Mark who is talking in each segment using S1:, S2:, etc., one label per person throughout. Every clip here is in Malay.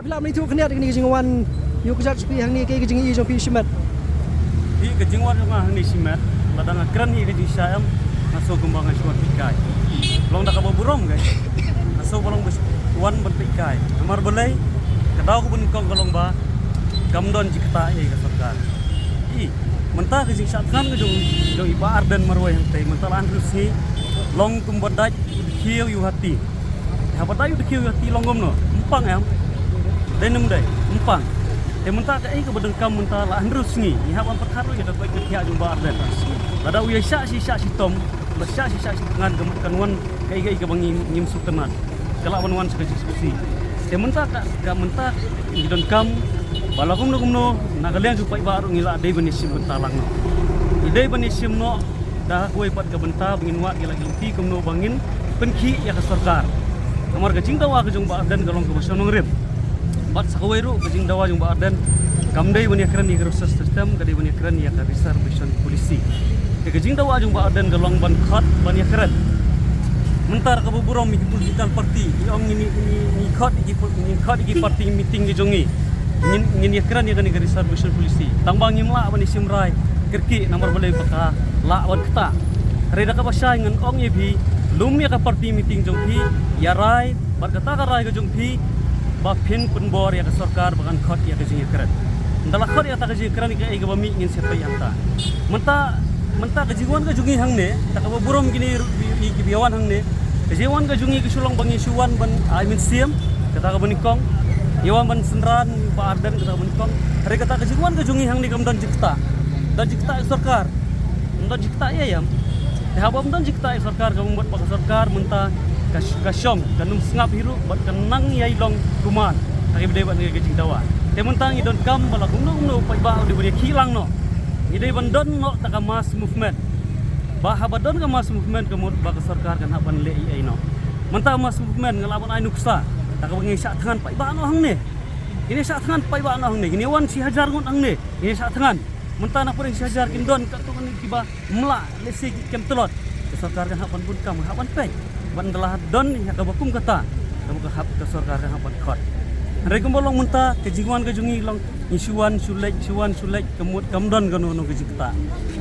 S1: bila menitu kena dengan jingwan yuk jat pi hang ni ke jing i jong pi simat
S2: di ke jingwan ngah ni simat ladang kran ni ke jing syam masuk kembang syuat pikai long dak burom guys masuk bolong wan ban pikai amar belai kadau ko bun kong kolong ba gamdon jikta ai ka sarkar i mentah ke jing satkan ke jong iba arden marwai hang tai mentah an rusi long kumbadaj kieu yu hati habadai yu kieu hati longom no empang am denum dai empang mentah ka ai ke bedengkam mentah la an rusni i haban perkara ya dapat ketia jong ba arden lada uya syak si tom syak si ngan kemuan kai ke bangi ngim sutenan kala wan sekeci mentah ka mentah bedengkam balakum no nagalian supaya baru ngila dei benisim bentalang no idei benisim no dah kuai pat ke benta bengin wa gila gilti kumno bangin penki ya ke sarkar amar gajing dawa ke jong ba arden galong ke bosonong rib bat sakawairu gajing dawa jong ba arden kamdei bani kran ni proses sistem kadei bani kran ya ke reservation polisi ke gajing dawa jong ba arden galong ban khat bani kran mentar ke buburom mi political party iong ni khat iki party meeting ke jongi ngin yakran ya kan negeri reservation polisi tambang ngimla bani simrai kerki nomor boleh baka la wan keta reda ka basai ngan ong yebi lumia ka party meeting jongpi yarai berkata ka rai ka jongpi ba pin penbor ya ka sarkar bakan khot ya ka jing yakran ndala khot ya ta ka jing yakran ka ai ka bami ngin sepai anta menta ka jingwan ka jungi hang ne ta ka burom gini ki biawan hang ne ka jingwan ka jungi ki sulong bangi suwan ban ai min siam kata ka bani kong Yawan ban senran ba arden kita menikong hari kata kejiguan ke jungi hang ni kam dan jikta sarkar dan jikta ya yam habam dan jikta sarkar kam buat pak sarkar menta kasyong kanum sengap hiru bat kenang yai long kuman hari bede bat ngi kejing dawa te mentang idon kam bala kumno pai ba di bede kilang no idei bandon no taka mas movement ba habadon ka mas movement kamut ba sarkar kan haban le ai no menta mas movement ngalaban ai nuksa tak bengi sak tangan pai ba no hang ne ini sak tangan pai ba no hang ne ini wan si hajar ngun hang ne ini sak tangan mentah nak pering si hajar kindon kat tu kan tiba mela lesi kem telot sarkar kan hapan pun kam hapan pe ban dalah don ya ka bakum kata kamu ke hap ke sarkar kan hapan khot rekum bolong mentah kejingwan ke jungi long isuan sulek kemut kamdon kan no ke jikta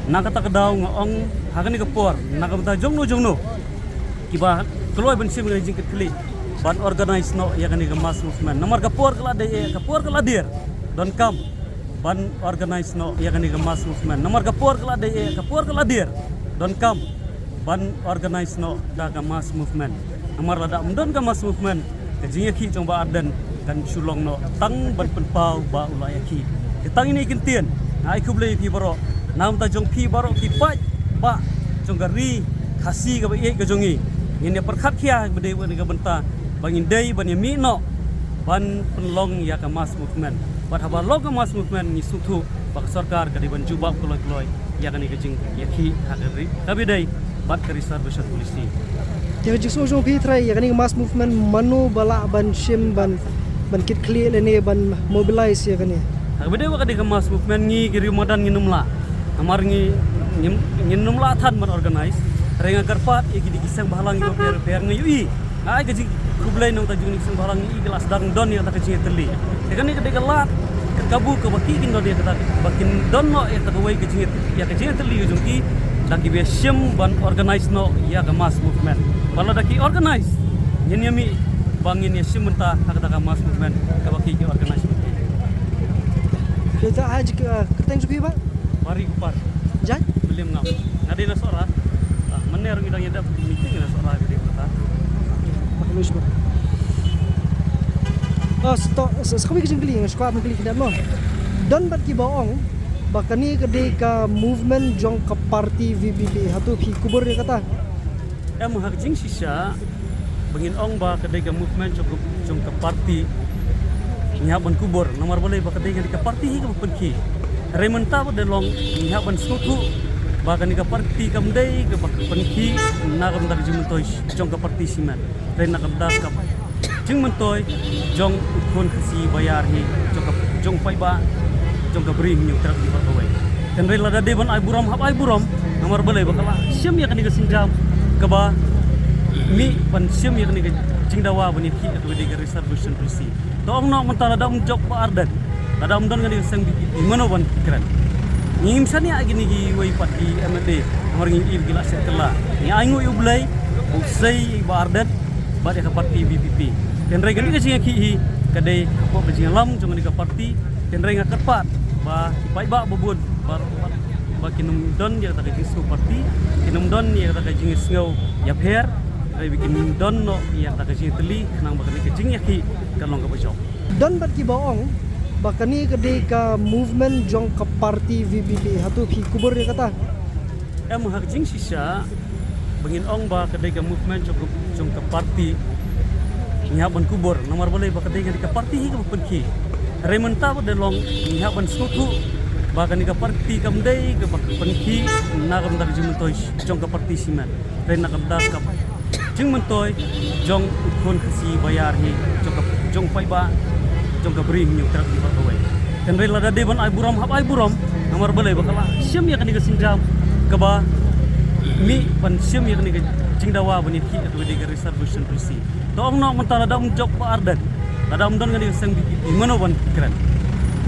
S2: nak kata kedau ngong hakan ni kepor nak mentah jongno kiba keluar bensim ke jingket keli ban organize no ya kan mas movement nomor kapor kala dir don kam ban organize no ya kan mas movement nomor kapor kala dir don kam ban organize no da mas movement nomor lada don ka mas movement kejing ki jong ba arden kan sulong no tang ban penpau ba ulaya ki tang ini kintian ai kublei pi baro nam ta jong pi baro ki ba jong gari khasi ka ba ye ka jongi ini perkhat kia bede ga benta bangin day ban yami no ban penlong ya ka mas movement ban haba log mas movement ni sutu bak sarkar ka di ban jubab koloi ya kan ikajing ya ki hakari kabi day bat ka reservation polisi
S1: ya jiso jong pi trai ya kan mas movement manu bala ban shim ban kit kli lene ban mobilize ya kan ya
S2: kabi day ka di ka mas movement ngi giri modan nginumla amar nginumla than ban organize renga karpat ya gidi gisang bahalang yo per ngi ui ai ka kublai nong tajung ni sembarang i gelas dang don ya ta kecing teli ya kan ni kedai gelat kabu ke baki kin don dia kata bakin don no ya ta wei kecing teli ujung ki lagi be sim ban organize no ya ka mas movement bala daki organize nyen yami bangin ya sim menta kata ka mas movement ka baki ki organize
S1: kita aja keteng supi ba
S2: mari kupar
S1: jai
S2: belim ngam ngade na sora mener ngidang yada meeting na sora gede kata
S1: Luis ba. Sekali kejengkeli, sekolah mengkeli kena no. Dan bat ki baong, bakani kedai ka movement jong ke parti VBP hatu ki kubur dia kata.
S2: Hak jing sisa bengin ong ba kedai ka movement jong ke parti nyaban kubur nomor boleh ba kedai ka parti hi ka penki. Rementa ba delong nyaban sutu ba kani ka parti kamdai ka penki na kam dar jing toy jong ka parti siman. Rena kamdas kap jing mentoy jong ukun kasi bayar hi jong pai ba jong ka bring nyu trak di batawai kan rela da deban ai buram nomor balai bakala siam ya kani sinjam ka ba mi pan siam ya kani jing dawa bani ki atau di reservation polisi Tong no mentala dam jok pa ardan. Dadam don gani sang di mano ban kran. Ngim sani agi ni gi wai pat di MLD. Amar ngim il gila setela. Ni aingu yu blai usai ba ardan ba de ka parti BPP. Dan rega ni kasi ki hi kadai ko bajing lam jong ni ka parti dan rega kerpat ba pai ba bubun ba kinum don ya ta ka su parti kinum don ya ta ka jing sngau ya pher ai bikin don no ya ta ka jing teli nang ba ka jing ya ki kalong ka bajok.
S1: Don bat ki baong bakani kade ka movement jong ka parti VBP hatu phi kubur dia kata
S2: Em hak jing sisa bangin ong ba kadai ka movement jong ka parti nyaban kubur nomor boleh ba kadai ka parti hi ka penki Raymond ta ba delong nyaban skutu ba ka ni ka parti kam dai ka penki na kam da jing toy jong ka parti siman ren na kam da ka jing mentoy jong ukun kasi bayar hi jong pai ba jong ka bring nyu trak di batawai dan rela da deban ai buram hab ai buram nomor boleh bakala siam ya kani ka sinjam ka ba mi pan siam ya kani ka jingdawa bani ki atau di reservation polisi tong no mentala dam jok pa ardan dadam don gani sang di mano ban kran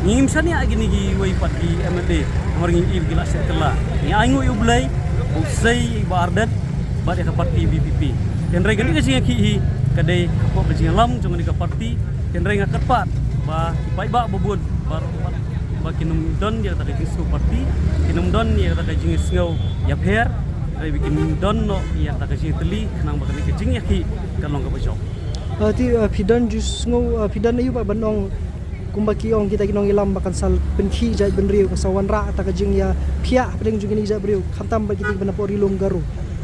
S2: ngim sani agi ni gi wai pat di MLD nomor ngim il gila setela ni aingu yu blai usai ba ardan ba de ka parti BPP dan rega ni kasi ki hi kadai ko bajing lam jong ni ka parti dan rega kerpat ba pai ba bubun ba kinum don ya ta ka su parti kinum don ya ta ka jing sngau ya pher ai bikin don no ya ta ka jing teli nang ba ka jing ya ki kalong ka bajok.
S1: ti pidan jus ngau pidan ayu ba banong kumbaki ong kita kinong ilam bakan sal penki jai benriu kasawan ra ta ka jing ya phia pedeng jung ni jai briu khantam ba kita bana pori lung garu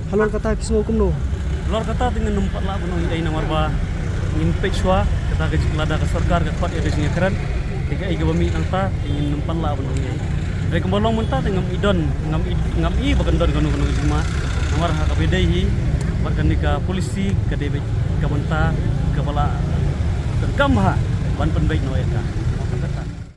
S1: halol kata pisngo kumno
S2: Lor kata dengan numpat lah bunong idai namar ba ingin pechwa kata gaji lada ke sarkar ke pat ya gaji keren tiga iga bami nangta ingin numpat lah bunong idai dari kembolong mentah dengan idon ngam i bakan don kanu jima namar ha kabedai hi bakan nika polisi ke debe ke mentah kepala dan kamha ban penbaik no eka